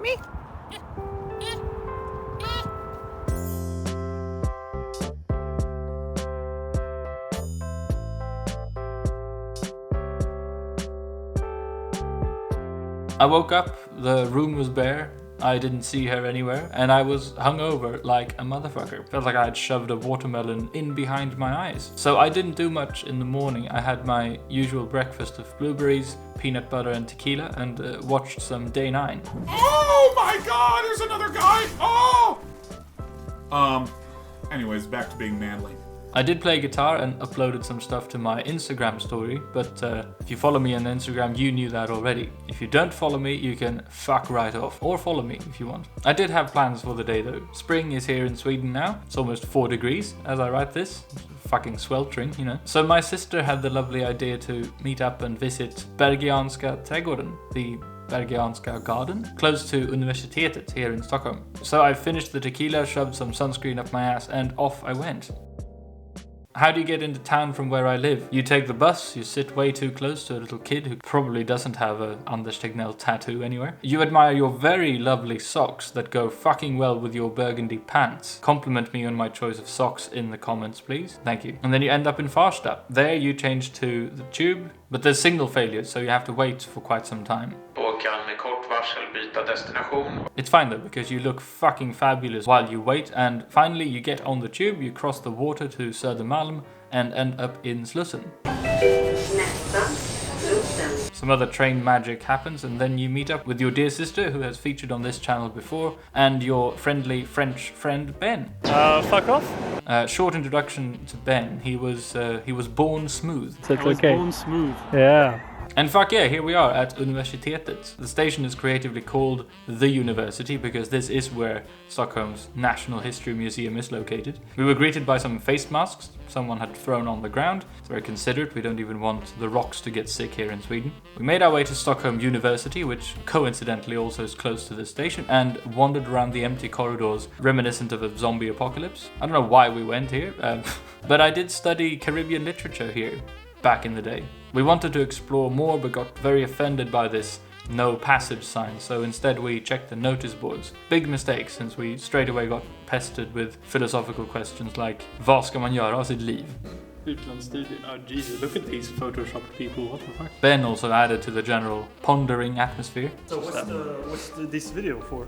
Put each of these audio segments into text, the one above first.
Me? I woke up, the room was bare, I didn't see her anywhere, and I was hungover like a motherfucker. Felt like I had shoved a watermelon in behind my eyes. So I didn't do much in the morning. I had my usual breakfast of blueberries, peanut butter and tequila, and watched some Day 9. Oh my god, there's another guy! Oh! Anyways, back to being manly. I did play guitar and uploaded some stuff to my Instagram story, but if you follow me on Instagram, you knew that already. If you don't follow me, you can fuck right off, or follow me if you want. I did have plans for the day though. Spring is here in Sweden now. It's almost 4 degrees as I write this. It's fucking sweltering, you know. So my sister had the lovely idea to meet up and visit Bergianska trädgården, the Bergianska garden, close to Universitetet here in Stockholm. So I finished the tequila, shoved some sunscreen up my ass, and off I went. How do you get into town from where I live? You take the bus, you sit way too close to a little kid who probably doesn't have a Anders Tegnell tattoo anywhere. You admire your very lovely socks that go fucking well with your burgundy pants. Compliment me on my choice of socks in the comments, please. Thank you. And then you end up in Farsta. There you change to the tube, but there's signal failures, so you have to wait for quite some time. It's fine though, because you look fucking fabulous while you wait, and finally you get on the tube, you cross the water to Södermalm and end up in Slussen. Some other train magic happens, and then you meet up with your dear sister who has featured on this channel before, and your friendly French friend Ben. Fuck off. Short introduction to Ben. He was born smooth. So it's okay. Born smooth. Yeah. And fuck yeah, here we are at Universitetet. The station is creatively called The University because this is where Stockholm's National History Museum is located. We were greeted by some face masks someone had thrown on the ground. It's very considerate, we don't even want the rocks to get sick here in Sweden. We made our way to Stockholm University, which coincidentally also is close to the station, and wandered around the empty corridors reminiscent of a zombie apocalypse. I don't know why we went here, but I did study Caribbean literature here back in the day. We wanted to explore more but got very offended by this no passage sign, so instead we checked the notice boards. Big mistake, since we straight away got pestered with philosophical questions like vad ska man göra av sitt liv? Utlandsstudier. Oh Jesus, look at these photoshopped people, what the fuck? Ben also added to the general pondering atmosphere. So what's this video for?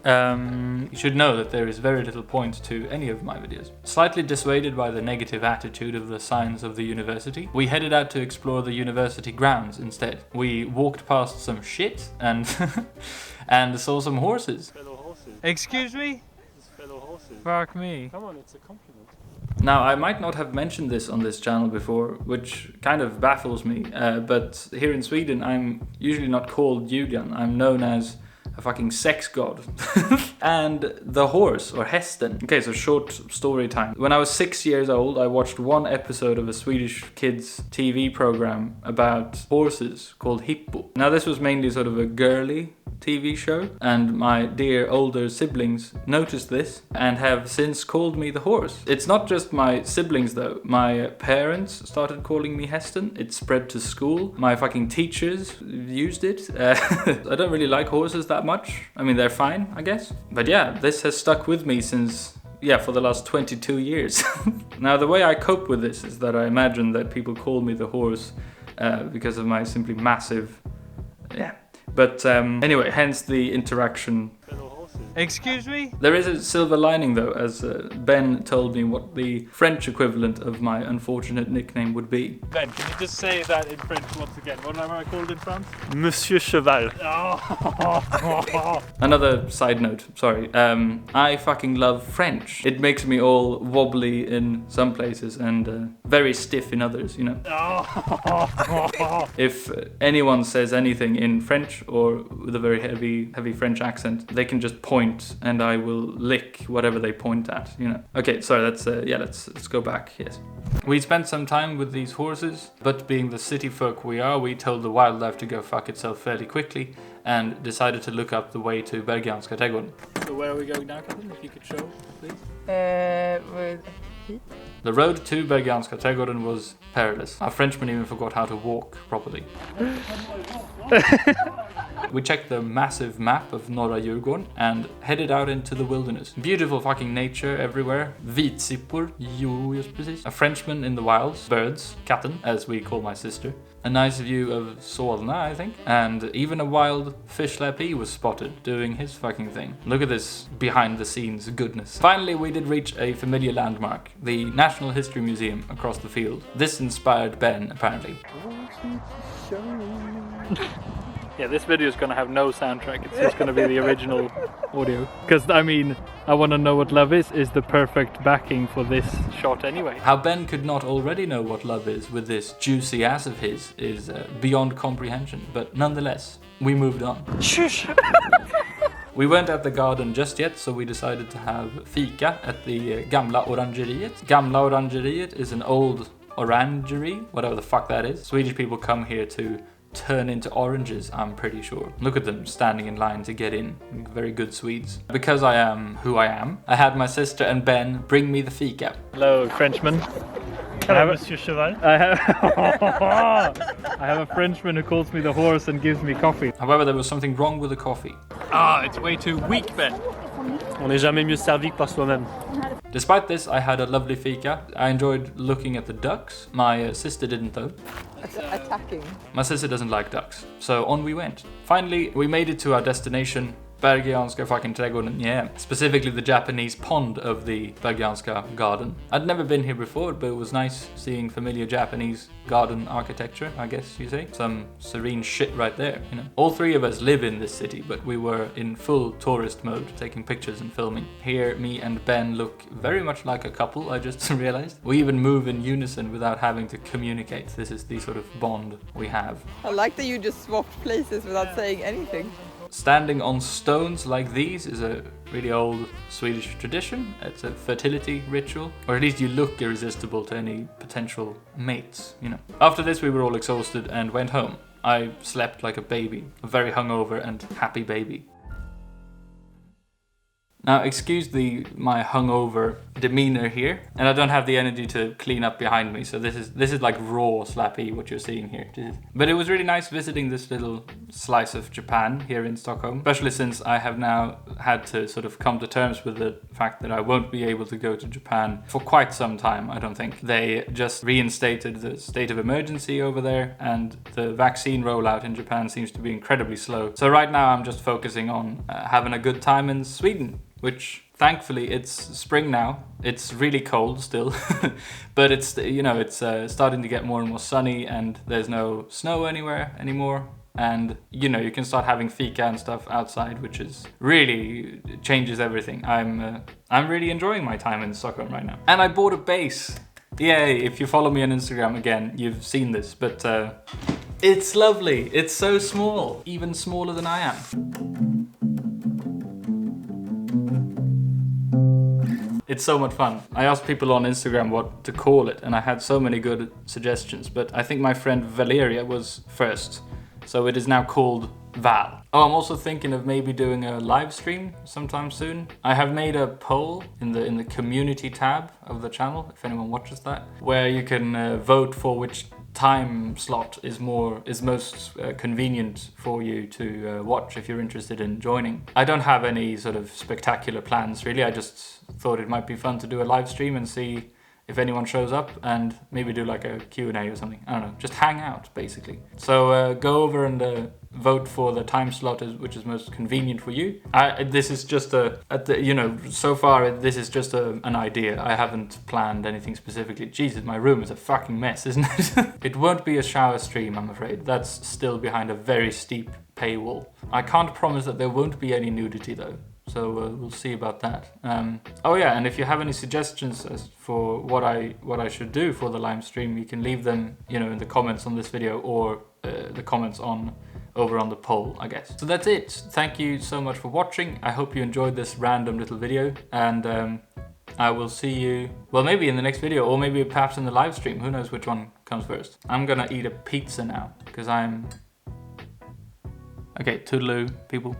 You should know that there is very little point to any of my videos. Slightly dissuaded by the negative attitude of the signs of the university, we headed out to explore the university grounds instead. We walked past some shit and and saw some horses. Fellow horses. Excuse me? It's fellow horses. Fuck me. Come on, it's a compliment. Now, I might not have mentioned this on this channel before, which kind of baffles me, but here in Sweden I'm usually not called Julian. I'm known as a fucking sex god. And the horse, or hästen. Okay, so short story time. When I was 6 years old, I watched one episode of a Swedish kids TV program about horses called Hippo. Now this was mainly sort of a girly TV show, and my dear older siblings noticed this and have since called me the horse. It's not just my siblings though. My parents started calling me Hästen. It spread to school. My fucking teachers used it. I don't really like horses that much. I mean, they're fine, I guess. But yeah, this has stuck with me since, for the last 22 years. Now, the way I cope with this is that I imagine that people call me the horse because of my simply massive, But anyway, hence the interaction. Excuse me? There is a silver lining though, as Ben told me what the French equivalent of my unfortunate nickname would be. Ben, can you just say that in French once again? What am I called in France? Monsieur Cheval. Oh. Another side note, sorry. I fucking love French. It makes me all wobbly in some places and very stiff in others, you know. If anyone says anything in French or with a very heavy French accent, they can just point and I will lick whatever they point at, you know. Okay, sorry, let's go back, yes. We spent some time with these horses, but being the city folk we are, we told the wildlife to go fuck itself fairly quickly and decided to look up the way to Bergianska trädgården. So where are we going now, Katten? If you could show, please. The road to Bergianska trädgården was perilous. Our Frenchman even forgot how to walk properly. We checked the massive map of Norra Djurgården and headed out into the wilderness. Beautiful fucking nature everywhere. Vitsippor, jo, just precis. A Frenchman in the wilds. Birds, Katten, as we call my sister. A nice view of Solna, I think. And even a wild fish lappy was spotted doing his fucking thing. Look at this behind the scenes goodness. Finally, we did reach a familiar landmark. The National History Museum across the field. This inspired Ben, apparently. Yeah, this video is gonna have no soundtrack. It's just gonna be the original audio. Because I mean, I want to know what love is the perfect backing for this shot anyway. How Ben could not already know what love is with this juicy ass of his is beyond comprehension. But nonetheless, we moved on. Shush! We weren't at the garden just yet, so we decided to have fika at the Gamla Orangeriet. Gamla Orangeriet is an old orangery, whatever the fuck that is. Swedish people come here to turn into oranges, I'm pretty sure. Look at them standing in line to get in. Very good Swedes. Because I am who I am, I had my sister and Ben bring me the fika. Hello, Frenchman. Hello, Monsieur Cheval. I have a Frenchman who calls me the horse and gives me coffee. However, there was something wrong with the coffee. It's way too weak, Ben. On n'est jamais mieux servi que par soi-même. Despite this, I had a lovely fika. I enjoyed looking at the ducks. My sister didn't though. Attacking. My sister doesn't like ducks. So on we went. Finally, we made it to our destination. Bergianska fucking trädgården, yeah. Specifically the Japanese pond of the Bergianska garden. I'd never been here before, but it was nice seeing familiar Japanese garden architecture, I guess you say. Some serene shit right there, you know. All three of us live in this city, but we were in full tourist mode, taking pictures and filming. Here, me and Ben look very much like a couple, I just realized. We even move in unison without having to communicate. This is the sort of bond we have. I like that you just swapped places without saying anything. Standing on stones like these is a really old Swedish tradition. It's a fertility ritual, or at least you look irresistible to any potential mates, you know. After this we were all exhausted and went home. I slept like a baby, a very hungover and happy baby. Now, excuse my hungover demeanor here, and I don't have the energy to clean up behind me, so this is like raw slappy what you're seeing here. But it was really nice visiting this little slice of Japan here in Stockholm, especially since I have now had to sort of come to terms with the fact that I won't be able to go to Japan for quite some time, I don't think. They just reinstated the state of emergency over there, and the vaccine rollout in Japan seems to be incredibly slow. So right now I'm just focusing on having a good time in Sweden. Which, thankfully, it's spring now. It's really cold still, but it's, you know, it's starting to get more and more sunny, and there's no snow anywhere anymore. And, you know, you can start having fika and stuff outside, which is really changes everything. I'm really enjoying my time in Stockholm right now. And I bought a bass. Yay! If you follow me on Instagram again, you've seen this, but it's lovely. It's so small, even smaller than I am. It's so much fun. I asked people on Instagram what to call it, and I had so many good suggestions, but I think my friend Valeria was first, so it is now called Val. Oh, I'm also thinking of maybe doing a live stream sometime soon. I have made a poll in the community tab of the channel, if anyone watches that, where you can vote for which time slot is most convenient for you to watch if you're interested in joining. I don't have any sort of spectacular plans really. I just thought it might be fun to do a live stream and see if anyone shows up, and maybe do like a Q&A or something. I don't know, just hang out basically. So go over and vote for the time slot which is most convenient for you. This is just so far this is just an idea. I haven't planned anything specifically. Jesus, my room is a fucking mess, isn't it? It won't be a shower stream, I'm afraid. That's still behind a very steep paywall. I can't promise that there won't be any nudity though. So we'll see about that. Oh yeah, and if you have any suggestions as for what I should do for the live stream, you can leave them, you know, in the comments on this video, or the comments over on the poll, I guess. So that's it. Thank you so much for watching. I hope you enjoyed this random little video, and I will see you, well, maybe in the next video, or maybe perhaps in the live stream. Who knows which one comes first. I'm gonna eat a pizza now because I'm okay. Toodaloo, people.